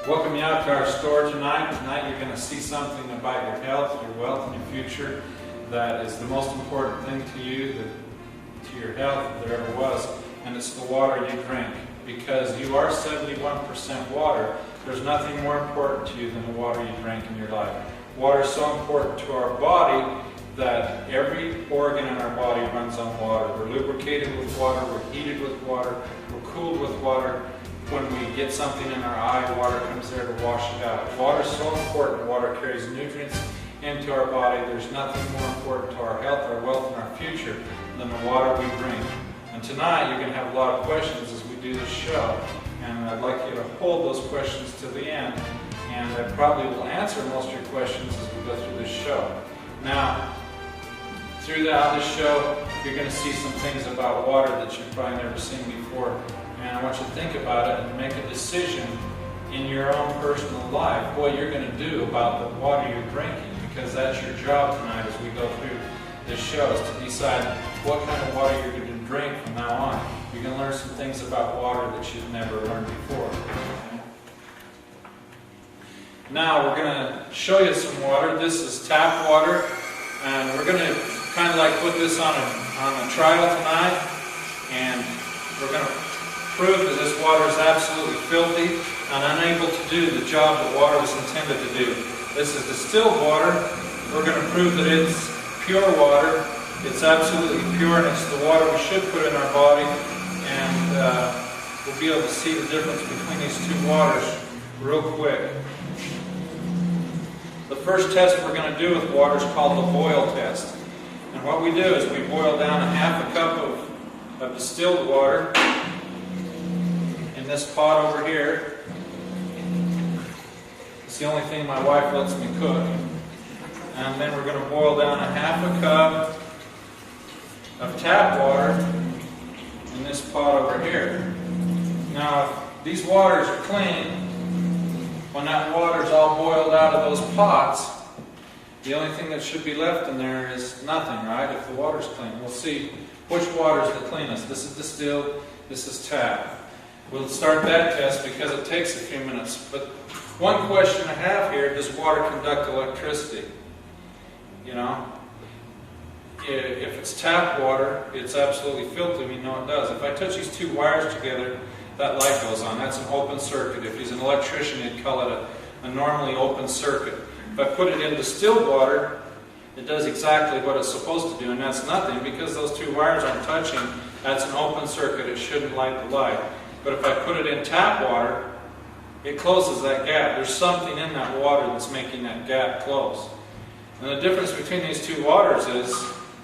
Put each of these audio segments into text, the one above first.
Welcome you out to our store tonight. Tonight you're going to see something about your health, your wealth, and your future that is the most important thing to you, to your health, if there ever was, and it's the water you drink. Because you are 71% water, there's nothing more important to you than the water you drink in your life. Water is so important to our body that every organ in our body runs on water. We're lubricated with water, we're heated with water, we're cooled with water. When we get something in our eye, water comes there to wash it out. Water is so important. Water carries nutrients into our body. There's nothing more important to our health, our wealth, and our future than the water we drink. And tonight you're going to have a lot of questions as we do this show. And I'd like you to hold those questions to the end. And I probably will answer most of your questions as we go through this show. Now, throughout this show, you're going to see some things about water that you've probably never seen before. And I want you to think about it and make a decision in your own personal life what you're going to do about the water you're drinking, because that's your job tonight as we go through this show, is to decide what kind of water you're going to drink from now on. You're going to learn some things about water that you've never learned before. Now we're going to show you some water. This is tap water, and we're going to kind of like put this on a trial tonight, and we're going to prove that this water is absolutely filthy and unable to do the job that water was intended to do. This is distilled water. We're going to prove that it's pure water. It's absolutely pure, and it's the water we should put in our body. And we'll be able to see the difference between these two waters real quick. The first test we're going to do with water is called the boil test. And what we do is we boil down a half a cup of distilled water in this pot over here. It's the only thing my wife lets me cook. And then we're going to boil down a half a cup of tap water in this pot over here. Now, if these waters are clean, when that water is all boiled out of those pots, the only thing that should be left in there is nothing, right? If the water's clean. We'll see which water is the cleanest. This is distilled, this is tap. We'll start that test because it takes a few minutes. But one question I have here, does water conduct electricity? You know, if it's tap water, it's absolutely filthy. We know it does. If I touch these two wires together, that light goes on. That's an open circuit. If he's an electrician, he'd call it a normally open circuit. If I put it in distilled water, it does exactly what it's supposed to do, and that's nothing because those two wires aren't touching. That's an open circuit. It shouldn't light the light. But if I put it in tap water, it closes that gap. There's something in that water that's making that gap close. And the difference between these two waters is,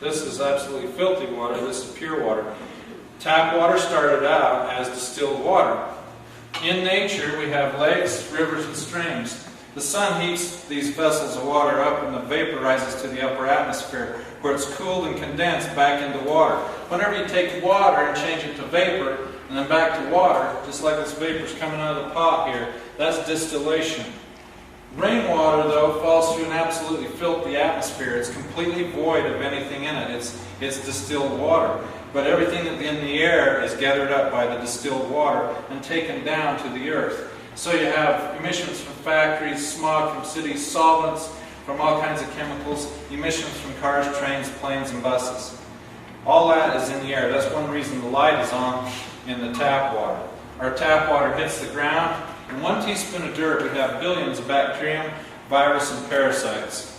this is absolutely filthy water, this is pure water. Tap water started out as distilled water. In nature, we have lakes, rivers, and streams. The sun heats these vessels of water up and it vaporizes to the upper atmosphere, where it's cooled and condensed back into water. Whenever you take water and change it to vapor, and then back to water, just like this vapor's coming out of the pot here, that's distillation. Rainwater, though, falls through an absolutely filthy atmosphere. It's completely void of anything in it. It's distilled water. But everything in the air is gathered up by the distilled water and taken down to the earth. So you have emissions from factories, smog from cities, solvents from all kinds of chemicals, emissions from cars, trains, planes, and buses. All that is in the air. That's one reason the light is on in the tap water. Our tap water hits the ground. In 1 teaspoon of dirt, we have billions of bacterium, virus, and parasites.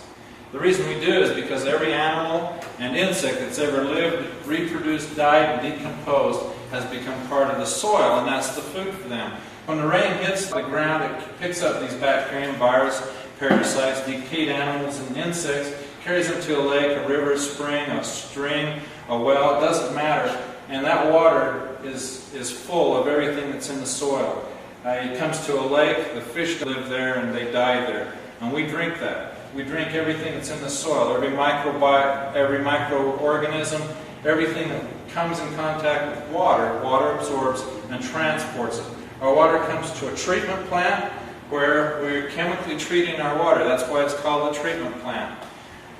The reason we do is because every animal and insect that's ever lived, reproduced, died, and decomposed has become part of the soil, and that's the food for them. When the rain hits the ground, it picks up these bacterium, virus, parasites, decayed animals, and insects, carries them to a lake, a river, a spring, a stream, a well, it doesn't matter. And that water is full of everything that's in the soil. It comes to a lake, the fish live there and they die there. And we drink that. We drink everything that's in the soil, every microorganism, everything that comes in contact with water, water absorbs and transports it. Our water comes to a treatment plant where we're chemically treating our water. That's why it's called a treatment plant.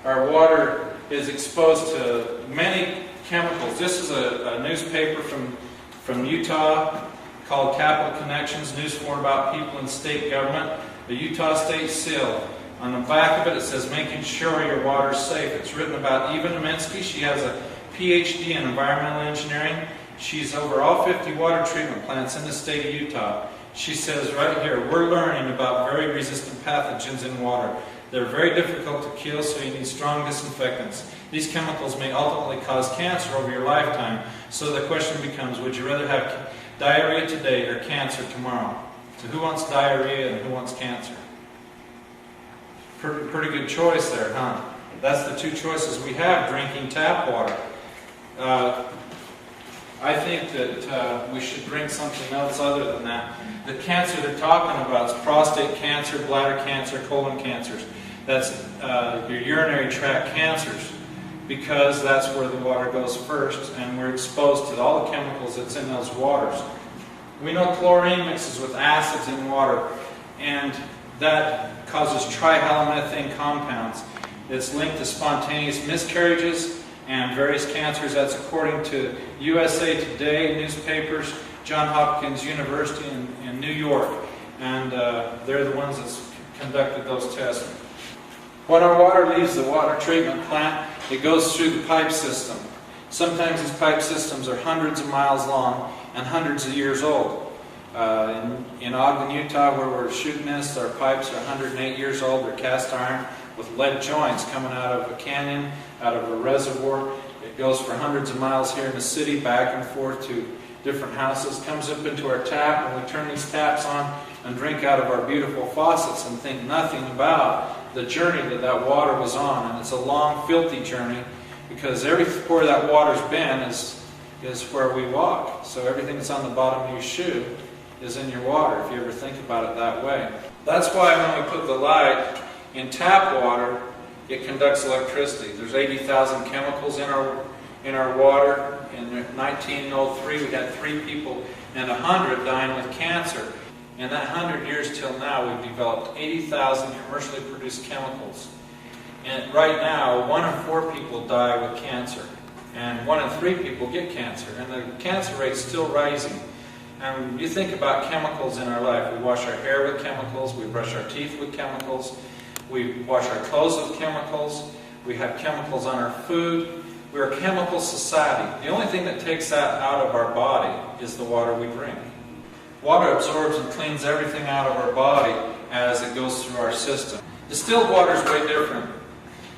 Our water is exposed to many chemicals. This is a newspaper from Utah called Capital Connections, news for about people in state government, the Utah State Seal. On the back of it, it says, making sure your water is safe. It's written about Eva Neminsky. She has a PhD in environmental engineering. She's over all 50 water treatment plants in the state of Utah. She says right here, we're learning about very resistant pathogens in water. They're very difficult to kill, so you need strong disinfectants. These chemicals may ultimately cause cancer over your lifetime. So the question becomes, would you rather have diarrhea today or cancer tomorrow? So who wants diarrhea and who wants cancer? Pretty good choice there, huh? That's the two choices we have, drinking tap water. I think that we should drink something else other than that. The cancer they're talking about is prostate cancer, bladder cancer, colon cancers. That's your urinary tract cancers, because that's where the water goes first, and we're exposed to all the chemicals that's in those waters. We know chlorine mixes with acids in water, and that causes trihalomethane compounds. It's linked to spontaneous miscarriages and various cancers. That's according to USA Today newspapers, Johns Hopkins University in New York, and they're the ones that conducted those tests. When our water leaves the water treatment plant, it goes through the pipe system. Sometimes these pipe systems are hundreds of miles long and hundreds of years old. In Ogden, Utah, where we're shooting this, our pipes are 108 years old. They're cast iron with lead joints coming out of a canyon, out of a reservoir. It goes for hundreds of miles here in the city, back and forth to different houses, comes up into our tap, and we turn these taps on and drink out of our beautiful faucets and think nothing about the journey that water was on. And it's a long, filthy journey, because everywhere that water's been is where we walk. So everything that's on the bottom of your shoe is in your water, if you ever think about it that way. That's why when we put the light in tap water, it conducts electricity. There's 80,000 chemicals in our water. In 1903, we had 3 people and 100 dying with cancer. In that 100 years till now, we've developed 80,000 commercially produced chemicals. And right now, 1 in 4 people die with cancer, and 1 in 3 people get cancer, and the cancer rate's still rising. And you think about chemicals in our life. We wash our hair with chemicals, we brush our teeth with chemicals, we wash our clothes with chemicals, we have chemicals on our food. We're a chemical society. The only thing that takes that out of our body is the water we drink. Water absorbs and cleans everything out of our body as it goes through our system. Distilled water is way different.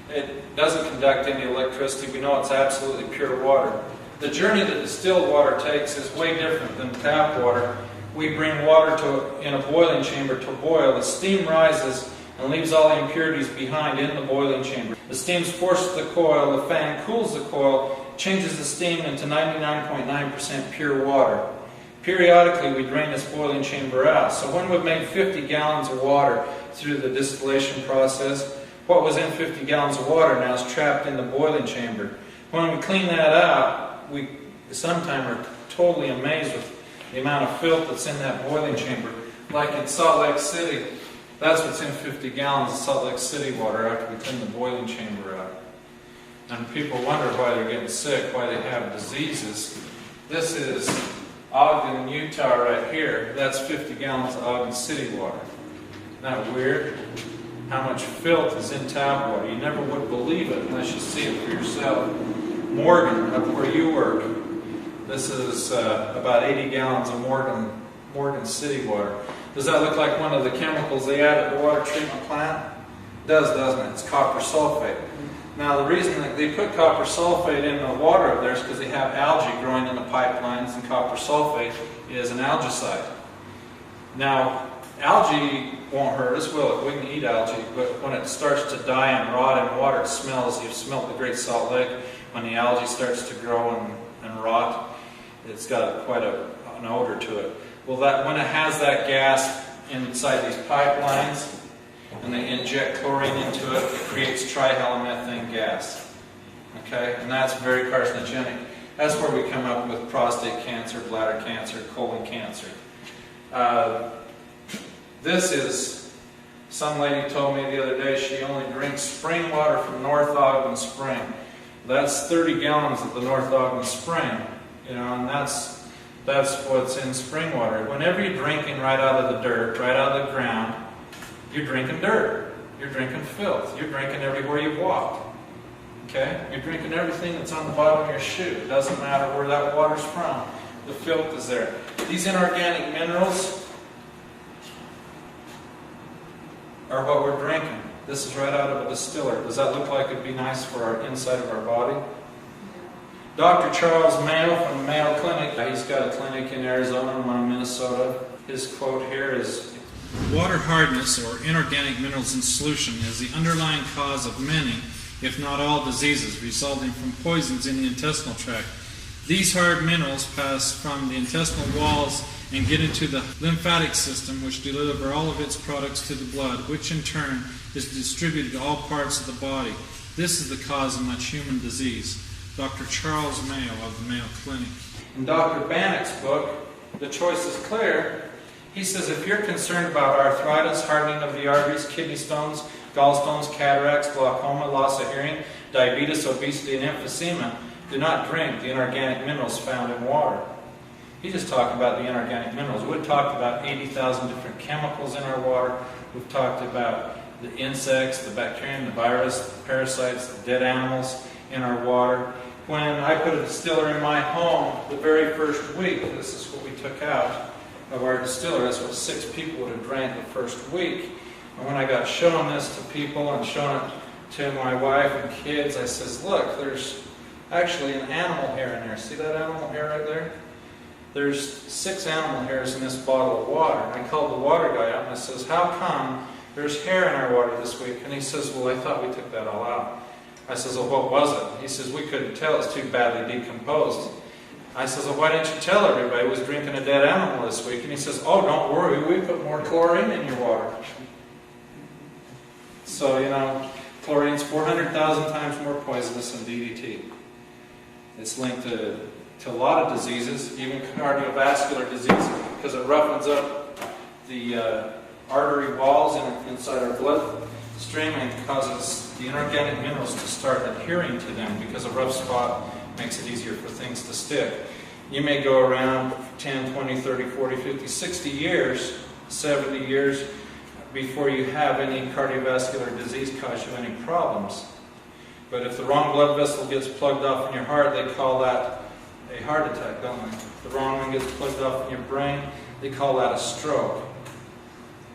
It doesn't conduct any electricity. We know it's absolutely pure water. The journey that distilled water takes is way different than tap water. We bring water in a boiling chamber to boil. The steam rises and leaves all the impurities behind in the boiling chamber. The steam's forced to the coil, the fan cools the coil, changes the steam into 99.9% pure water. Periodically, we drain this boiling chamber out. So when we've made 50 gallons of water through the distillation process, what was in 50 gallons of water now is trapped in the boiling chamber. When we clean that out, we sometimes are totally amazed with the amount of filth that's in that boiling chamber. Like in Salt Lake City, that's what's in 50 gallons of Salt Lake City water after we clean the boiling chamber out. And people wonder why they're getting sick, why they have diseases. This is Ogden, Utah right here. That's 50 gallons of Ogden City water. Isn't that weird? How much filth is in tap water. You never would believe it unless you see it for yourself. Morgan, up where you work, this is about 80 gallons of Morgan City water. Does that look like one of the chemicals they add at the water treatment plant? It does, doesn't it? It's copper sulfate. Now the reason that they put copper sulfate in the water up there is because they have algae growing in the pipelines, and copper sulfate is an algicide. Now, algae won't hurt us, will it? We can eat algae, but when it starts to die and rot in water, it smells. You've smelled the Great Salt Lake. When the algae starts to grow and rot, it's got quite an odor to it. Well, when it has that gas inside these pipelines, and they inject chlorine into it, it creates trihalomethane gas. Okay? And that's very carcinogenic. That's where we come up with prostate cancer, bladder cancer, colon cancer. This is, some lady told me the other day she only drinks spring water from North Ogden Spring. That's 30 gallons at the North Ogden Spring, and that's That's what's in spring water. Whenever you're drinking right out of the dirt, right out of the ground, you're drinking dirt. You're drinking filth. You're drinking everywhere you've walked. Okay? You're drinking everything that's on the bottom of your shoe. It doesn't matter where that water's from. The filth is there. These inorganic minerals are what we're drinking. This is right out of a distiller. Does that look like it'd be nice for our inside of our body? Dr. Charles Mayo from the Mayo Clinic, he's got a clinic in Arizona and one in Minnesota. His quote here is, "Water hardness, or inorganic minerals in solution, is the underlying cause of many, if not all, diseases resulting from poisons in the intestinal tract. These hard minerals pass from the intestinal walls and get into the lymphatic system, which deliver all of its products to the blood, which in turn is distributed to all parts of the body. This is the cause of much human disease." Dr. Charles Mayo of the Mayo Clinic. In Dr. Bannock's book, The Choice is Clear, he says if you're concerned about arthritis, hardening of the arteries, kidney stones, gallstones, cataracts, glaucoma, loss of hearing, diabetes, obesity, and emphysema, do not drink the inorganic minerals found in water. He just talked about the inorganic minerals. We've talked about 80,000 different chemicals in our water. We've talked about the insects, the bacteria, the virus, the parasites, the dead animals in our water. When I put a distiller in my home the very first week, this is what we took out of our distiller. That's what 6 people would have drank the first week. And when I got shown this to people and shown it to my wife and kids, I says, look, there's actually an animal hair in there. See that animal hair right there? There's 6 animal hairs in this bottle of water. And I called the water guy up and I says, how come there's hair in our water this week? And he says, well, I thought we took that all out. I says, well, what was it? He says, we couldn't tell. It's too badly decomposed. I says, well, why didn't you tell everybody was drinking a dead animal this week? And he says, oh, don't worry, we put more chlorine in your water. So, you know, chlorine's 400,000 times more poisonous than DDT. It's linked to a lot of diseases, even cardiovascular disease, because it roughens up the artery walls inside our blood stream and causes the inorganic minerals to start adhering to them, because a rough spot makes it easier for things to stick. You may go around 10, 20, 30, 40, 50, 60 years, 70 years before you have any cardiovascular disease cause you any problems. But if the wrong blood vessel gets plugged off in your heart, they call that a heart attack, don't they? If the wrong one gets plugged off in your brain, they call that a stroke.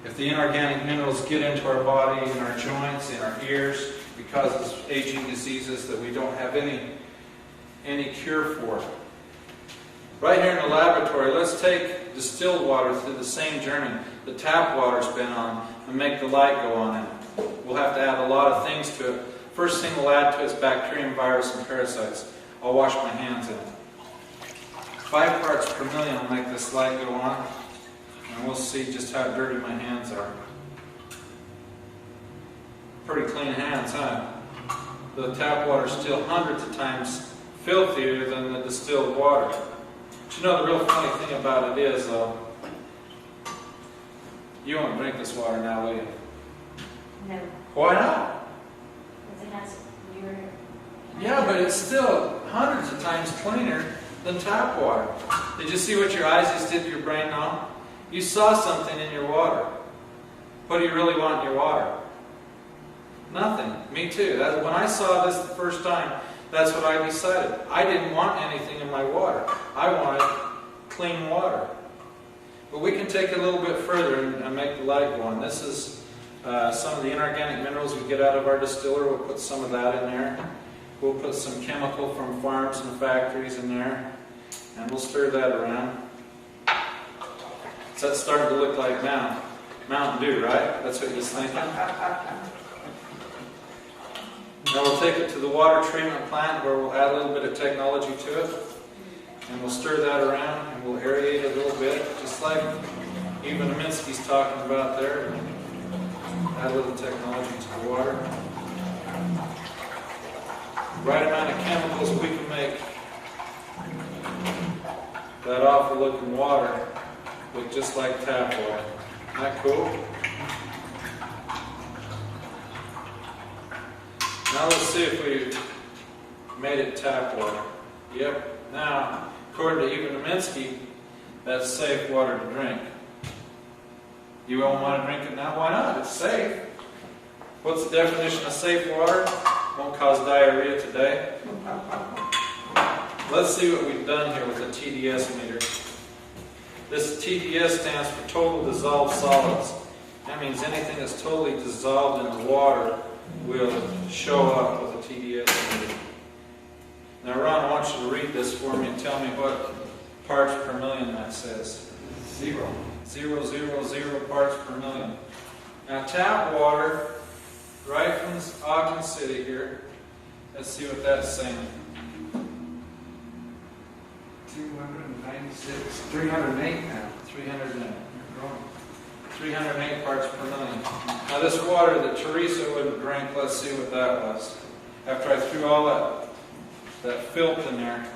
If the inorganic minerals get into our body, in our joints, in our ears, it causes aging diseases that we don't have any cure for. Right here in the laboratory, let's take distilled water through the same journey the tap water's been on and make the light go on in it. We'll have to add a lot of things to it. First thing we'll add to it is bacterium, virus, and parasites. I'll wash my hands in it. 5 parts per million will make this light go on. And we'll see just how dirty my hands are. Pretty clean hands, huh? The tap water is still hundreds of times filthier than the distilled water. But you know the real funny thing about it is, though, you won't drink this water now, will you? No. Why not? Because it has urine. Yeah, but it's still hundreds of times cleaner than tap water. Did you see what your eyes just did to your brain now? You saw something in your water. What do you really want in your water? Nothing. Me too. When I saw this the first time, that's what I decided. I didn't want anything in my water. I wanted clean water. But we can take it a little bit further and make the light go on. This is some of the inorganic minerals we get out of our distiller. We'll put some of that in there. We'll put some chemical from farms and factories in there. And we'll stir that around. So that's starting to look like now Mountain Dew, right? That's what you're thinking. Now we'll take it to the water treatment plant where we'll add a little bit of technology to it. And we'll stir that around and we'll aerate it a little bit, just like even Aminski's talking about there. Add a little technology to the water. Right amount of chemicals, we can make that awful looking water look just like tap water. Isn't that cool? Now let's see if we made it tap water. Yep. Now, according to even Aminski, That's safe water to drink. You won't want to drink it now? Why not? It's safe. What's the definition of safe water? Won't cause diarrhea today. Let's see what we've done here with the TDS meter. This TDS stands for total dissolved solids. That means anything that's totally dissolved in the water will show up with a TDS meter. Now Ron, I want you to read this for me and tell me what parts per million that says. 0. 0.000 parts per million. Now tap water, right from Ogden City here, let's see what that's saying. 296, 308 now. 308. 308 parts per million. Now this water that Teresa wouldn't drink, let's see what that was. After I threw all that filth in there.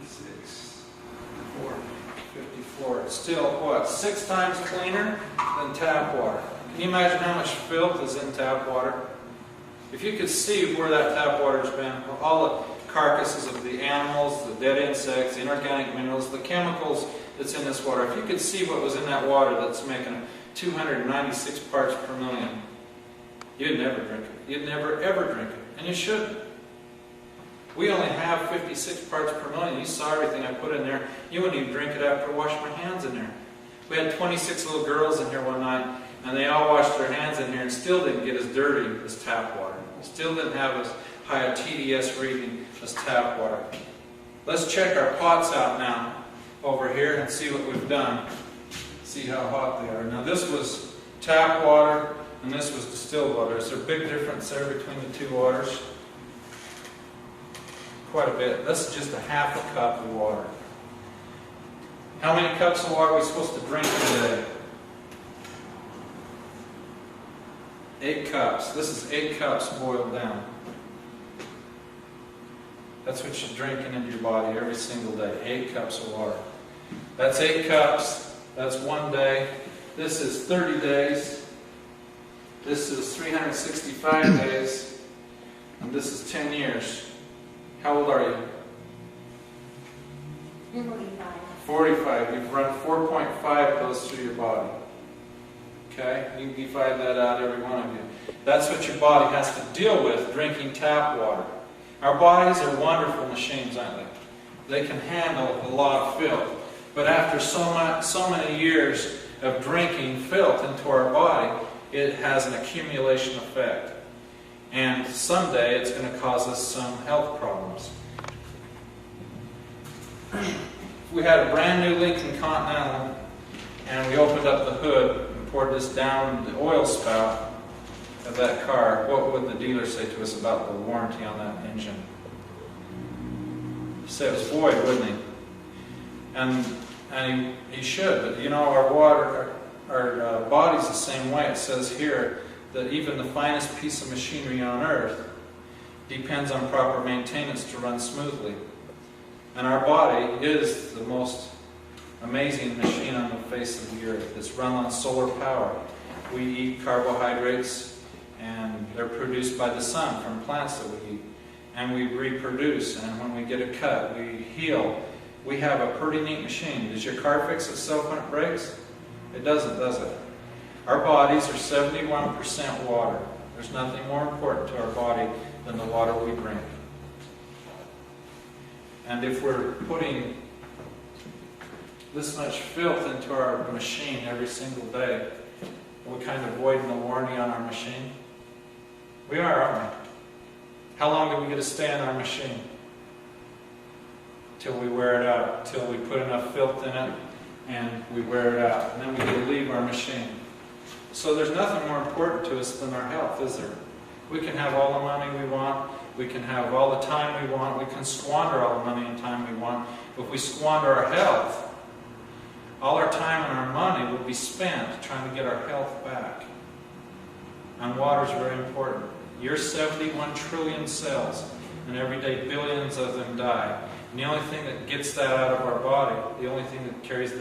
56, 54. It's still, what, 6 times cleaner than tap water. Can you imagine how much filth is in tap water? If you could see where that tap water's been, all the carcasses of the animals, the dead insects, the inorganic minerals, the chemicals that's in this water, if you could see what was in that water that's making 296 parts per million, you'd never drink it. You'd never ever drink it. And you shouldn't. We only have 56 parts per million. You saw everything I put in there. You wouldn't even drink it after I washed my hands in there. We had 26 little girls in here one night, and they all washed their hands in here and still didn't get as dirty as tap water. Still didn't have as high a TDS reading as tap water. Let's check our pots out now over here and see what we've done. See how hot they are. Now this was tap water and this was distilled water. Is there a big difference there between the two waters? Quite a bit. This is just a half a cup of water. How many cups of water are we supposed to drink today? 8 cups. This is 8 cups boiled down. That's what you're drinking into your body every single day. 8 cups of water. That's 8 cups. That's 1 day. This is 30 days. This is 365 days. And this is 10 years. How old are you? 45. 45. You've run 4.5 goes through your body. Okay? You can divide that out, every one of you. That's what your body has to deal with drinking tap water. Our bodies are wonderful machines, aren't they? They can handle a lot of filth. But after so many years of drinking filth into our body, it has an accumulation effect. And someday it's going to cause us some health problems. If we had a brand new Lincoln Continental and we opened up the hood and poured this down the oil spout of that car, what would the dealer say to us about the warranty on that engine? He'd say it was void, wouldn't he? And he should, but you know, our body's the same way. It says here that even the finest piece of machinery on earth depends on proper maintenance to run smoothly. And our body is the most amazing machine on the face of the earth. It's run on solar power. We eat carbohydrates, and they're produced by the sun from plants that we eat. And we reproduce, and when we get a cut, we heal. We have a pretty neat machine. Does your car fix itself when it breaks? It doesn't, does it? Our bodies are 71% water. There's nothing more important to our body than the water we drink. And if we're putting this much filth into our machine every single day, are we kind of voiding the warranty on our machine? We are, aren't we? How long do we get to stay in our machine? Till we wear it out, till we put enough filth in it and we wear it out. And then we get to leave our machine. So there's nothing more important to us than our health, is there? We can have all the money we want. We can have all the time we want. We can squander all the money and time we want. But if we squander our health, all our time and our money will be spent trying to get our health back. And water is very important. You're 71 trillion cells, and every day billions of them die. And the only thing that gets that out of our body, the only thing that carries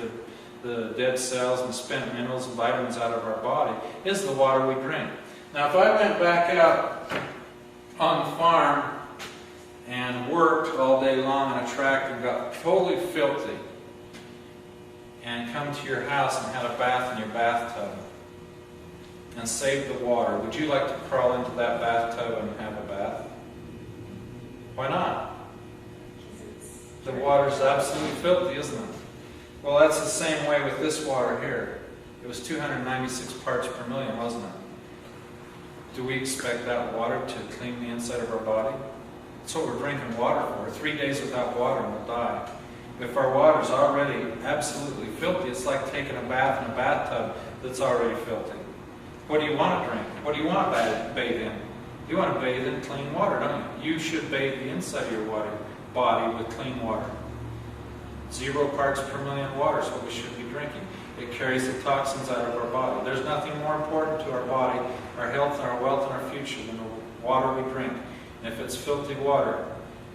the dead cells and spent minerals and vitamins out of our body, is the water we drink. Now, if I went back out on the farm and worked all day long on a tractor and got totally filthy, into your house and had a bath in your bathtub and saved the water, would you like to crawl into that bathtub and have a bath? Why not? The water's absolutely filthy, isn't it? Well, that's the same way with this water here. It was 296 parts per million, wasn't it? Do we expect that water to clean the inside of our body? That's what we're drinking water for. 3 days without water and we'll die. If our water's already absolutely filthy, it's like taking a bath in a bathtub that's already filthy. What do you want to drink? What do you want to bathe in? You want to bathe in clean water, don't you? You should bathe the inside of your body with clean water. 0 parts per million water is what we should be drinking. It carries the toxins out of our body. There's nothing more important to our body, our health, our wealth, and our future than the water we drink. And if it's filthy water,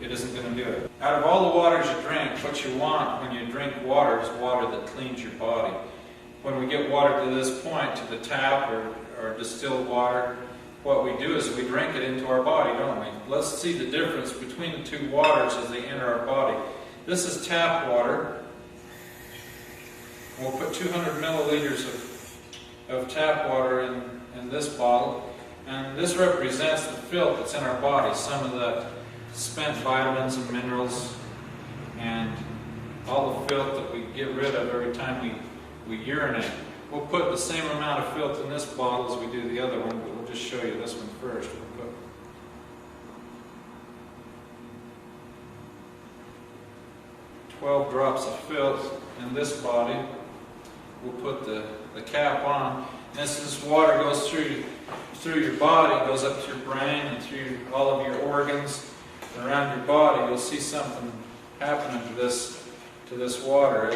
it isn't going to do it. Out of all the waters you drink, what you want when you drink water is water that cleans your body. When we get water to this point, to the tap or distilled water, what we do is we drink it into our body, don't we? Let's see the difference between the two waters as they enter our body. This is tap water. We'll put 200 milliliters of tap water in this bottle. And this represents the filth that's in our body, some of the spent vitamins and minerals, and all the filth that we get rid of every time we urinate. We'll put the same amount of filth in this bottle as we do the other one, but we'll just show you this one first. We'll put 12 drops of filth in this body. We'll put the cap on. And as this water goes through your body, goes up to your brain and through all of your organs and around your body, you'll see something happening to this water.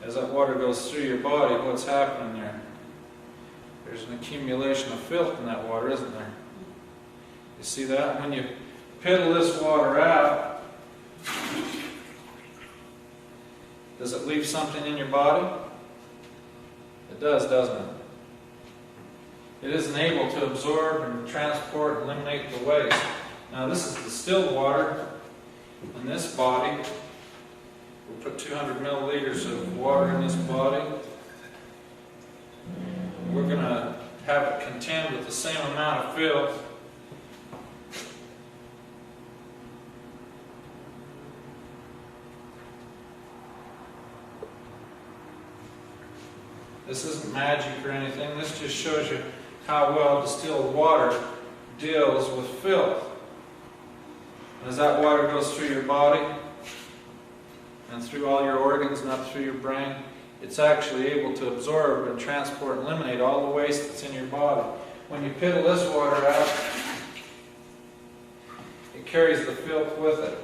As that water goes through your body, what's happening there? There's an accumulation of filth in that water, isn't there? You see that? When you piddle this water out, does it leave something in your body? It does, doesn't it? It isn't able to absorb and transport and eliminate the waste. Now this is distilled water in this body. We'll put 200 milliliters of water in this body. We're going to have it contend with the same amount of filth. This isn't magic or anything. This just shows you how well distilled water deals with filth. As that water goes through your body and through all your organs and up through your brain, it's actually able to absorb and transport and eliminate all the waste that's in your body. When you piddle this water out, it carries the filth with it.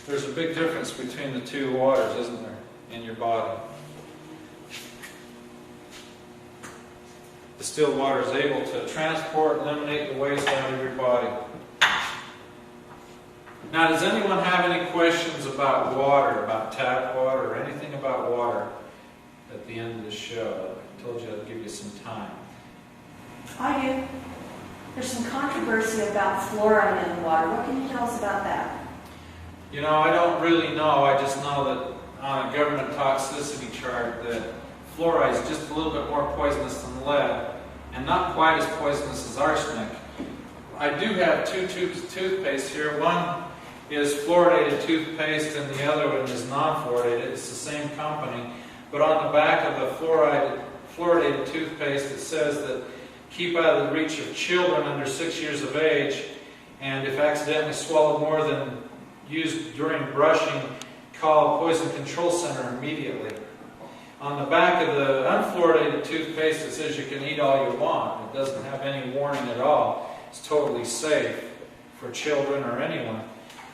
There's a big difference between the two waters, isn't there, in your body? Distilled water is able to transport and eliminate the waste out of your body. Now, does anyone have any questions about water, about tap water, or anything about water at the end of the show? I told you I'd give you some time. I do. There's some controversy about fluoride in the water. What can you tell us about that? You know, I don't really know. I just know that on a government toxicity chart that fluoride is just a little bit more poisonous than lead, and not quite as poisonous as arsenic. I do have 2 tubes of toothpaste here. One is fluoridated toothpaste and the other one is non-fluoridated. It's the same company. But on the back of the fluoridated toothpaste it says that keep out of the reach of children under 6 years of age, and if accidentally swallowed more than used during brushing, call Poison Control Center immediately. On the back of the unfluoridated toothpaste it says you can eat all you want. It doesn't have any warning at all. It's totally safe for children or anyone.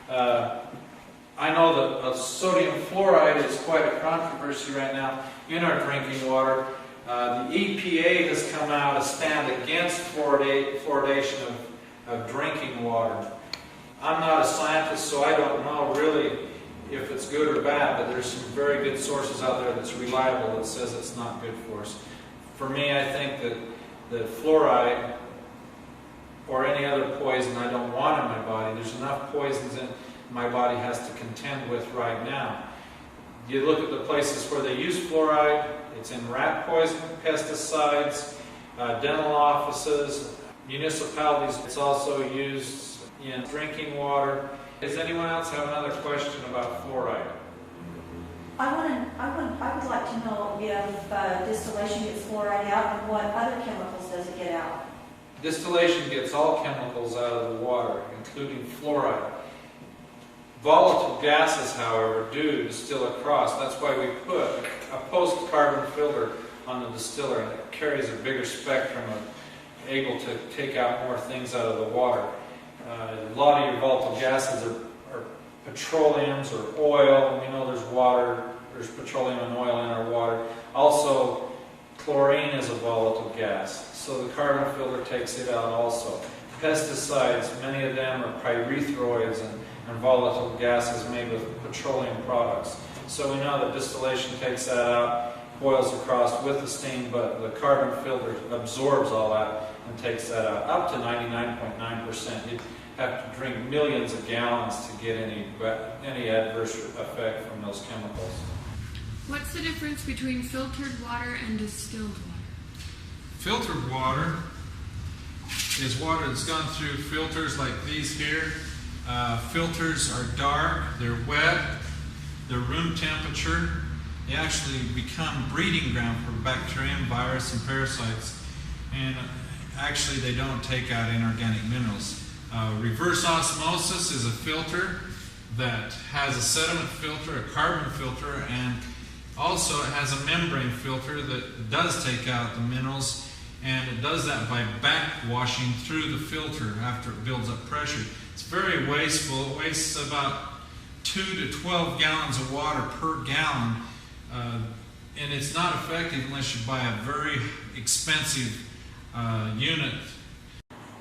I know that sodium fluoride is quite a controversy right now in our drinking water. The EPA has come out a stand against fluoridation of drinking water. I'm not a scientist, so I don't know really if it's good or bad, but there's some very good sources out there that's reliable that says it's not good for us. For me, I think that fluoride or any other poison I don't want in my body, there's enough poisons in my body has to contend with right now. You look at the places where they use fluoride, it's in rat poison, pesticides, dental offices, municipalities. It's also used in drinking water. Does anyone else have another question about fluoride? I would like to know if distillation gets fluoride out, and what other chemicals does it get out? Distillation gets all chemicals out of the water, including fluoride. Volatile gases, however, do distill across. That's why we put a post-carbon filter on the distiller, and it carries a bigger spectrum of able to take out more things out of the water. A lot of your volatile gases are petroleums or oil, and we know there's water, there's petroleum and oil in our water. Also, chlorine is a volatile gas, so the carbon filter takes it out also. Pesticides, many of them are pyrethroids and volatile gases made with petroleum products. So we know that distillation takes that out, boils across with the steam, but the carbon filter absorbs all that and takes that out, up to 99.9%. You'd have to drink millions of gallons to get any adverse effect from those chemicals. What's the difference between filtered water and distilled water? Filtered water is water that's gone through filters like these here. Filters are dark, they're wet, they're room temperature. They actually become breeding ground for bacterium, virus, and parasites. And actually they don't take out inorganic minerals. Reverse osmosis is a filter that has a sediment filter, a carbon filter, and also it has a membrane filter that does take out the minerals, and it does that by backwashing through the filter after it builds up pressure. It's very wasteful. It wastes about 2 to 12 gallons of water per gallon, and it's not effective unless you buy a very expensive unit.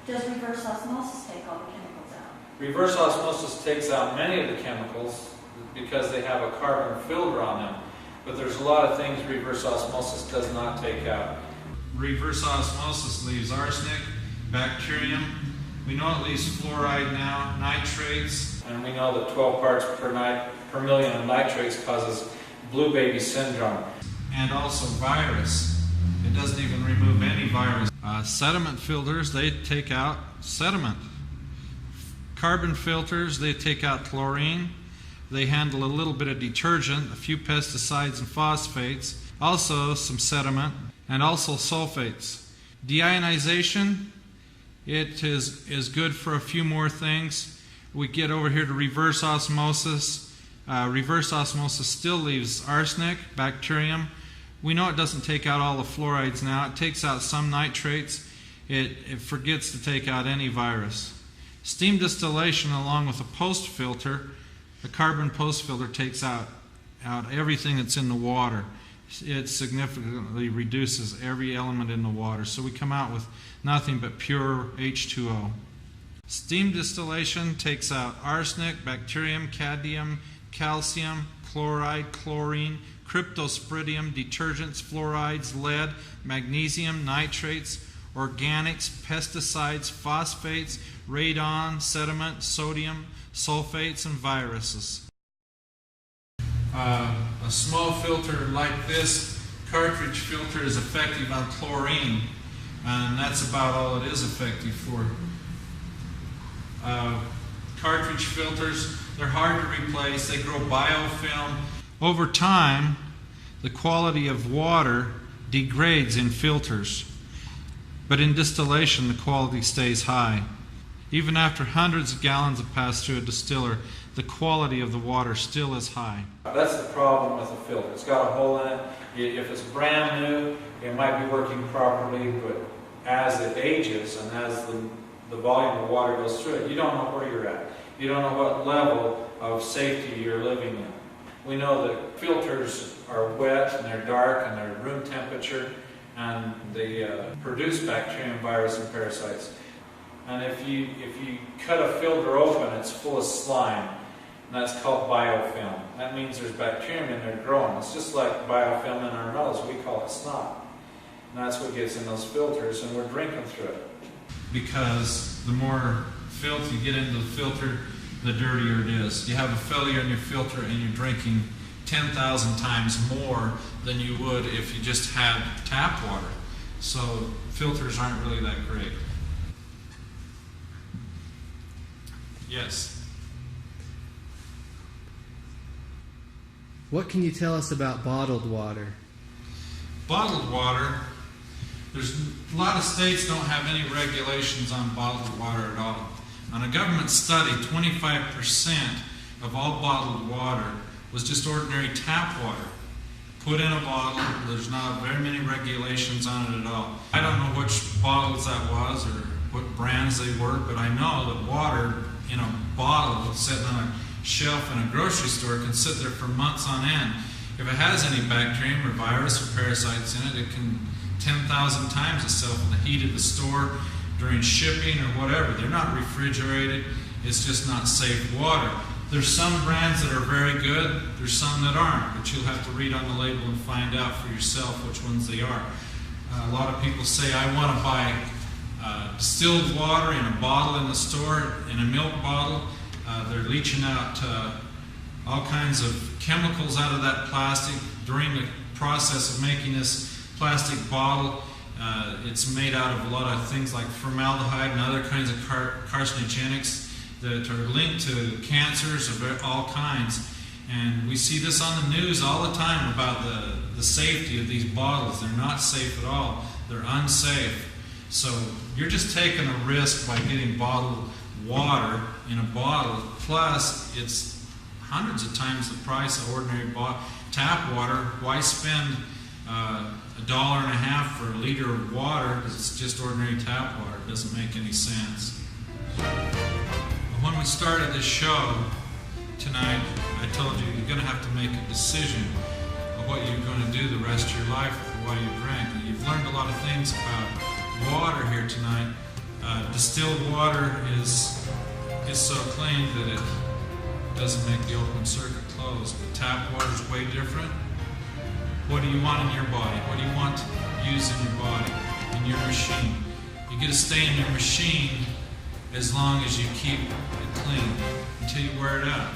Does reverse osmosis take all the chemicals out? Reverse osmosis takes out many of the chemicals because they have a carbon filter on them. But there's a lot of things reverse osmosis does not take out. Reverse osmosis leaves arsenic, bacterium. We know it leaves fluoride now, nitrates, and we know that 12 parts per million of nitrates causes blue baby syndrome. And also virus. It doesn't even remove any virus. Sediment filters, they take out sediment. Carbon filters, they take out chlorine. They handle a little bit of detergent, a few pesticides and phosphates, also some sediment, and also sulfates. Deionization, it is good for a few more things. We get over here to reverse osmosis. Reverse osmosis still leaves arsenic, bacterium. We know it doesn't take out all the fluorides now. It takes out some nitrates. It forgets to take out any virus. Steam distillation, along with a post filter, the carbon post filter takes out everything that's in the water. It significantly reduces every element in the water. So we come out with nothing but pure H2O. Steam distillation takes out arsenic, bacterium, cadmium, calcium, chloride, chlorine, cryptosporidium, detergents, fluorides, lead, magnesium, nitrates, organics, pesticides, phosphates, radon, sediment, sodium, sulfates, and viruses. A small filter like this cartridge filter is effective on chlorine, and that's about all it is effective for. Cartridge filters, they're hard to replace. They grow biofilm. Over time, the quality of water degrades in filters, but in distillation, the quality stays high. Even after hundreds of gallons have passed through a distiller, the quality of the water still is high. That's the problem with a filter. It's got a hole in it. If it's brand new, it might be working properly, but as it ages and as the volume of water goes through it, you don't know where you're at. You don't know what level of safety you're living in. We know that filters are wet and they're dark and they're room temperature, and they produce bacterium, virus, and parasites. And if you cut a filter open, it's full of slime, and that's called biofilm. That means there's bacterium in there growing. It's just like biofilm in our nose. We call it snot. And that's what gets in those filters, and we're drinking through it. Because the more filth you get into the filter, the dirtier it is. You have a failure in your filter and you're drinking 10,000 times more than you would if you just had tap water. So filters aren't really that great. Yes. What can you tell us about bottled water? Bottled water, there's a lot of states don't have any regulations on bottled water at all. On a government study, 25% of all bottled water was just ordinary tap water. Put in a bottle, there's not very many regulations on it at all. I don't know which bottles that was or what brands they were, but I know that water in a bottle sitting on a shelf in a grocery store can sit there for months on end. If it has any bacterium or virus or parasites in it, it can 10,000 times itself in the heat of the store during shipping or whatever. They're not refrigerated. It's just not safe water. There's some brands that are very good. There's some that aren't, but you'll have to read on the label and find out for yourself which ones they are. A lot of people say, I want to buy distilled water in a bottle in the store, in a milk bottle. They're leaching out all kinds of chemicals out of that plastic. During the process of making this plastic bottle, it's made out of a lot of things like formaldehyde and other kinds of carcinogenics that are linked to cancers of all kinds. And we see this on the news all the time about the safety of these bottles. They're not safe at all. They're unsafe. So you're just taking a risk by getting bottled water in a bottle. Plus, it's hundreds of times the price of ordinary tap water. Why spend $1.50 for a liter of water because it's just ordinary tap water? It doesn't make any sense. When we started this show tonight, I told you you're going to have to make a decision of what you're going to do the rest of your life with what you drink. And you've learned a lot of things about water here tonight. Distilled water is so clean that it doesn't make the open circuit close. But tap water is way different. What do you want in your body? What do you want to use in your body, in your machine? You get to stay in your machine as long as you keep it clean until you wear it out.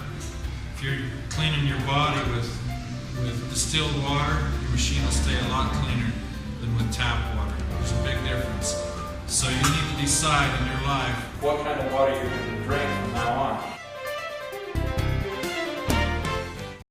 If you're cleaning your body with distilled water, your machine will stay a lot cleaner than with tap water. There's a big difference. So you need to decide in your life what kind of water you're going to drink from now on.